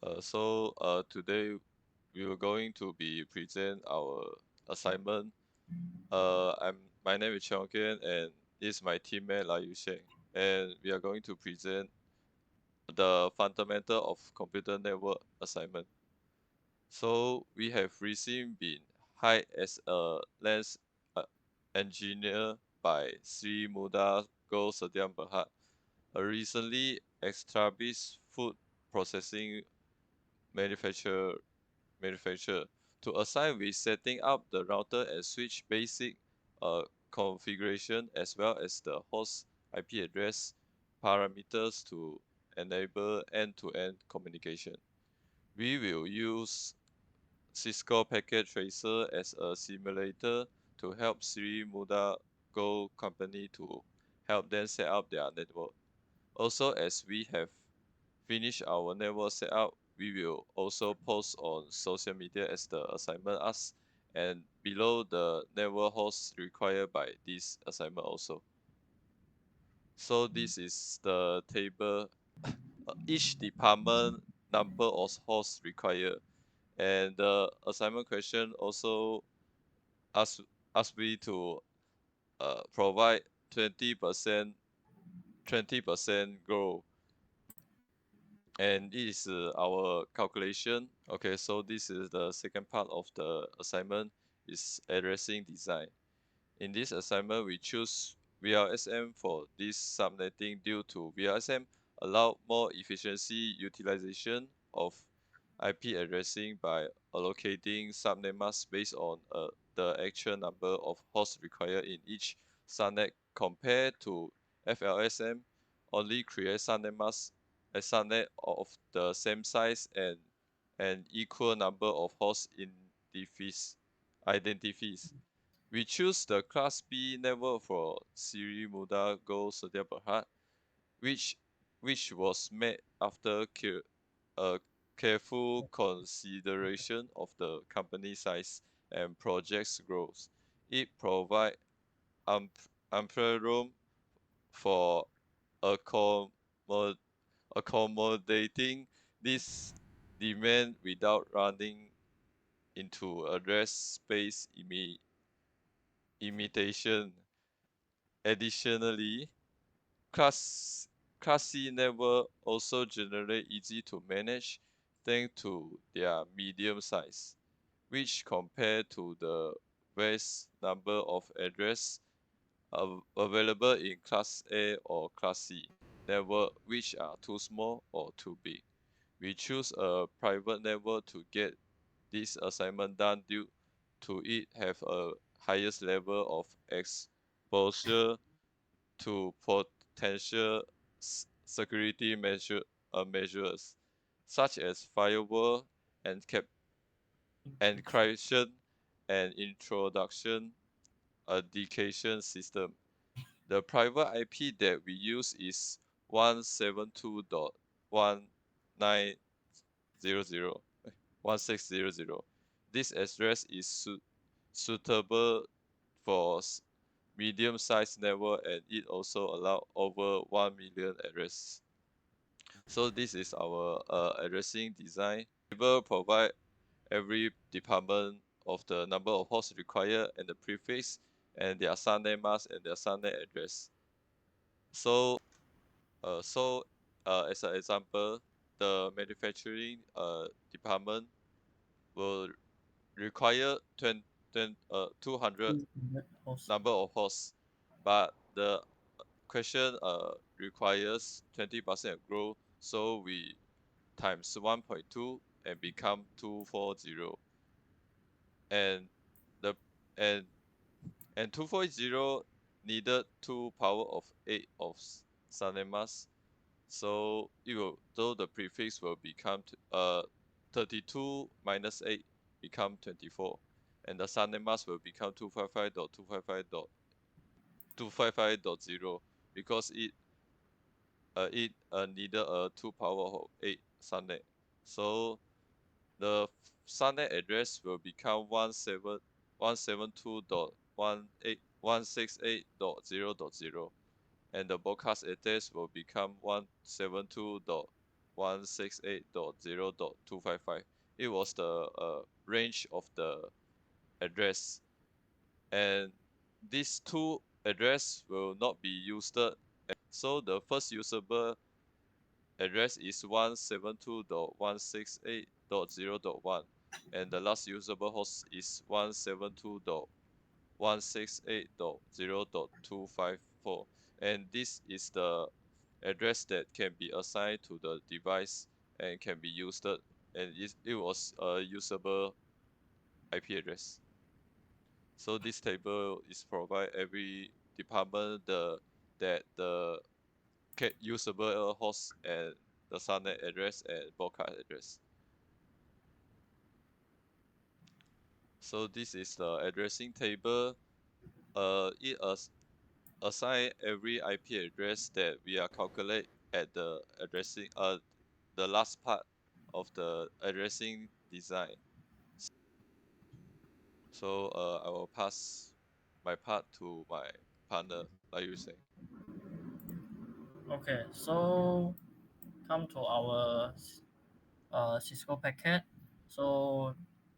Today we are going to be present our assignment. My name is Chong Kian and this is my teammate Lai Yusheng, and we are going to present the fundamental of computer network assignment. So we have recently been hired as a lens engineer by Sri Muda Go Setiam Berhad, a recently established food processing manufacturer manufacturer to assign with setting up the router and switch basic configuration as well as the host IP address parameters to enable end-to-end communication. We will use Cisco Packet Tracer as a simulator to help Sri Muda Go company to help them set up their network. Also, as we have finished our network setup, we will also post on social media as the assignment asks and below the network hosts required by this assignment also. So this is the table, each department number of hosts required, and the assignment question also ask me to provide 20% growth, and this is our calculation. Okay, so this is the second part of the assignment, is addressing design. In this assignment, we choose VLSM for this subnetting due to VLSM allow more efficiency utilization of IP addressing by allocating subnet mask based on the actual number of hosts required in each subnet compared to FLSM only create subnet mask a subnet of the same size and an equal number of hosts in identifies. We choose the Class B network for Sri Muda Go Setia Berhad, which was made after a careful consideration of the company size and project's growth. It provides ample room for accommod- accommodating this demand without running into address space imitation. Additionally, Class Class C network also generate easy to manage thanks to their medium size, which compared to the vast number of address available in Class A or Class C network which are too small or too big. We choose a private network to get this assignment done due to it have a highest level of exposure to potential security measures such as firewall and encryption and introduction authentication system. The private IP that we use is 172.1900. This address is suitable for medium-sized network and it also allow over 1 million addresses. So this is our addressing design. Table provide every department of the number of hosts required and the prefix and their subnet mask and their subnet address. So as an example, the manufacturing department will require 200 number of hosts, but the question requires 20% growth, so we times 1.2 and become 240, and the and 240 needed 2 power of 8 of Sanemas, so the prefix will become 32 minus 8 become 24, and the Sanemas will become 255.255.255.0 because it needed a 2 power of 8 subnet. So the subnet address will become 172.168.0.0 and the broadcast address will become 172.168.0.0. 168.0.255. It was the range of the address, and these two address will not be used. So the first usable address is 172.168.0.1, and the last usable host is 172.168.0.254, and this is the address that can be assigned to the device and can be used, and it was a usable IP address. So this table is provide every department the usable host and the subnet address and broadcast address. So this is the addressing table. It assign every IP address that we are calculate at the addressing the last part of the addressing design. So I will pass my part to my partner, like you say. Okay, so come to our Cisco packet. So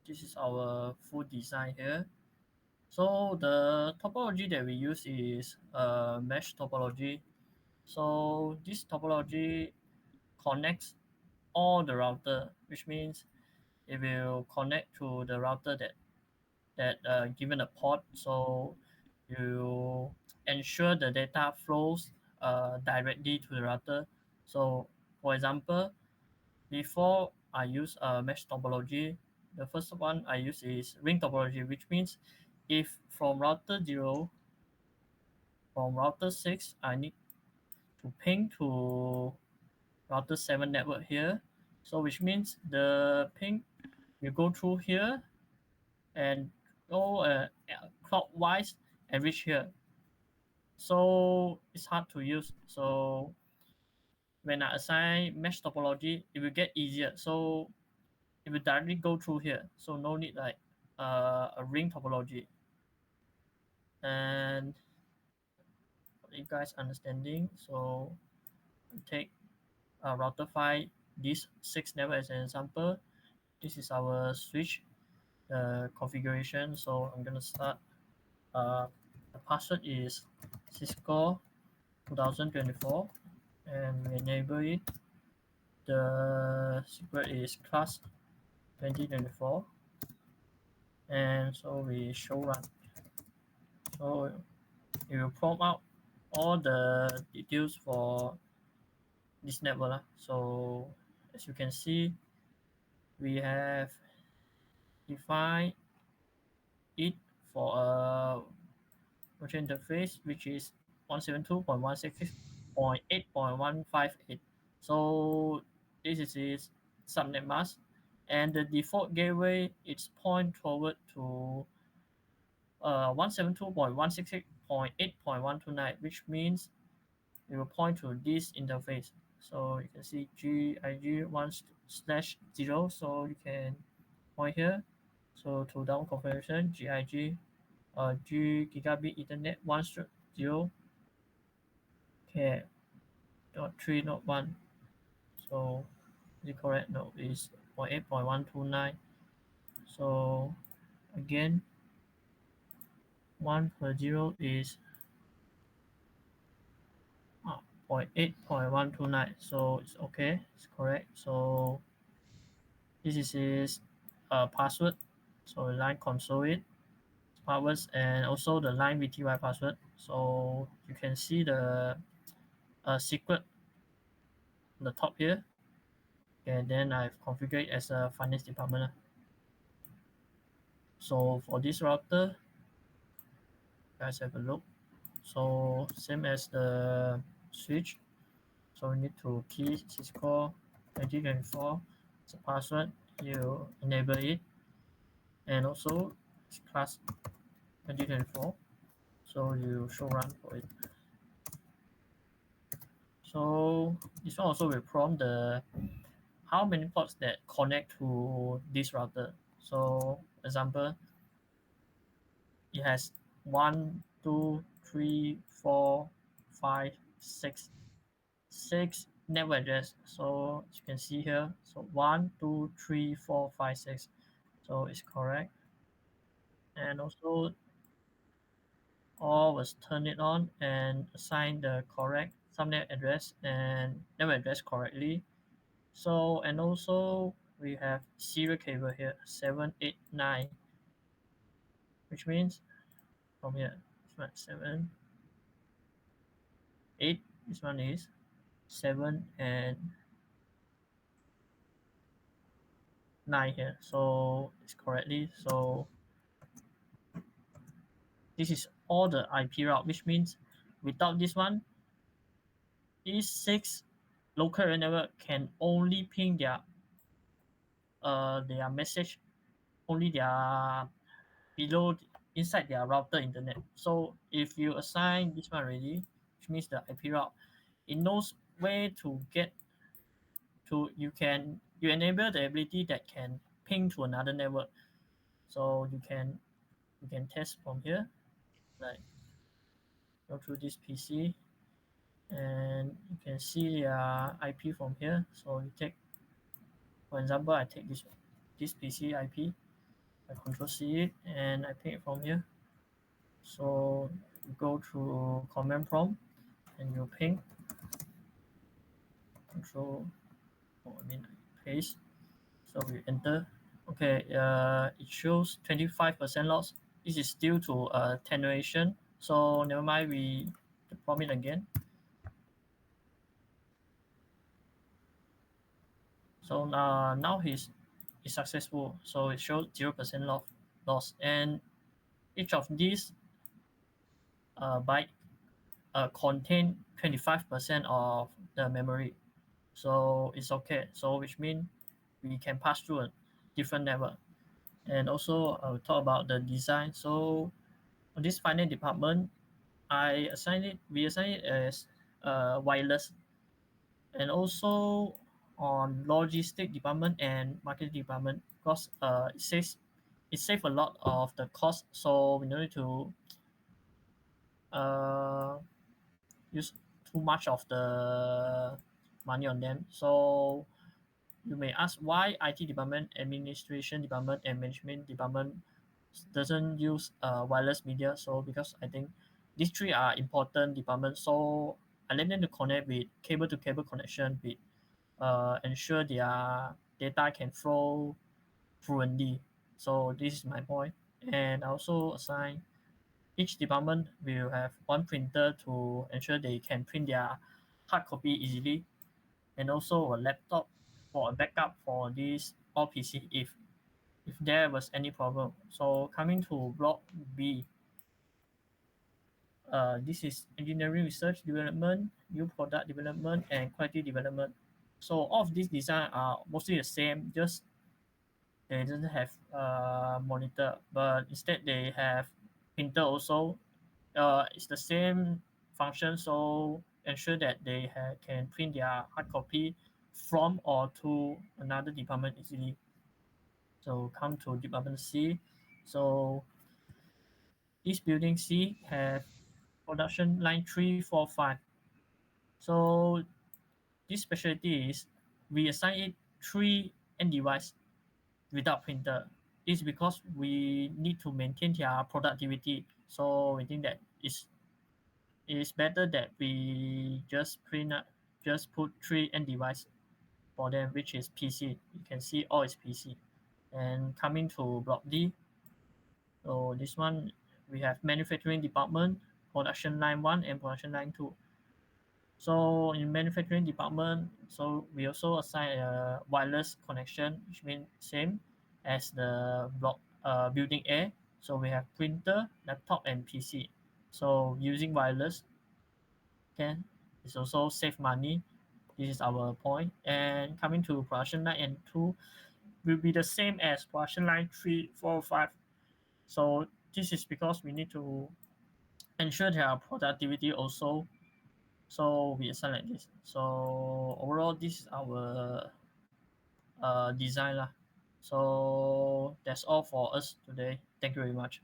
this is our full design here. So the topology that we use is mesh topology. So this topology connects all the router, which means it will connect to the router that given a port. So you ensure the data flows directly to the router. So for example, before I use mesh topology, the first one I use is ring topology, which means if from router 0, from router 6, I need to ping to router 7 network here. So which means the ping will go through here and go clockwise and reach here. So it's hard to use. So when I assign mesh topology, it will get easier. So it will directly go through here. So no need like a ring topology. And for you guys understanding, so take router 5, this 6 network as an example. This is our switch configuration. So I'm gonna start. The password is Cisco 2024, and we enable it. The secret is class 2024, and so we show run. So it will prompt out all the details for this network. So as you can see, we have defined it for a virtual interface which is 172.166.8.158. So this is its subnet mask, and the default gateway is point toward to 172.168.8.129, which means it will point to this interface. So you can see GIG 1/0, so you can point here. So to down configuration, GIG G gigabit Ethernet 1/0 okay .3.1. So the correct node is 0.8.129. So again 1/0 is 0.8.129. So it's okay, it's correct. So this is his password. So line console it passwords and also the line VTY password. So you can see the secret on the top here. And then I've configured as a finance department. So for this router, guys have a look. So same as the switch. So we need to key Cisco 2024 as a password. You enable it, and also it's class 2024. So you show run for it. So this one also will prompt the how many ports that connect to this router. So example, it has 1, 2, 3, 4, 5, 6 network address. So as you can see here, so 1 2 3 4 5 6, so it's correct. And also all was turn it on and assign the correct subnet address and network address correctly. So and also we have serial cable here 789, which means from here this one 7 8, this one is 7 and 9 here, so it's correctly. So this is all the IP route, which means without this one, these 6 local area network can only ping their message, only their below inside their router internet. So if you assign this one already, which means the IP route, it knows where to get to. You enable the ability that can ping to another network. So you can test from here, like go through this PC, and you can see their IP from here. So you take, for example, I take this PC IP, I control C it, and I pick it from here. So you go through command prompt and you ping control, paste. So we enter. Okay, it shows 25% loss. This is due to attenuation. So never mind, we prompt it again. So now he's successful. So it shows 0% loss, and each of these byte contain 25% of the memory. So it's okay. So which means we can pass through a different network. And also I'll talk about the design. So on this finance department, we assign it as wireless, and also on logistic department and marketing department, because it saves a lot of the cost, so we don't need to uh, use too much of the money on them. So you may ask why IT department, administration department, and management department doesn't use wireless media. So because I think these 3 are important departments, so I let them to connect with cable to cable connection with ensure their data can flow fluently. So this is my point. And I also assign each department will have one printer to ensure they can print their hard copy easily, and also a laptop for a backup for this all PC if there was any problem. So coming to block B, this is engineering research development, new product development, and quality development. So all of these design are mostly the same, just they doesn't have monitor, but instead they have printer also. It's the same function, so ensure that they can print their hard copy from or to another department easily. So come to department C. So this building C have production line 345. So this specialty is we assign it 3 end device without printer. This is because we need to maintain their productivity. So we think that it's better that we just put 3 end device for them, which is PC. You can see all is PC. And coming to block D, so this one we have manufacturing department, production line 1 and production line 2. So in manufacturing department, so we also assign a wireless connection, which means same as the block building A. So we have printer, laptop, and PC. So using wireless can is also save money. This is our point. And coming to production line and 2 will be the same as production line 3, 4, 5. So this is because we need to ensure their productivity also. So we assign like this. So overall, this is our design lah. So that's all for us today. Thank you very much.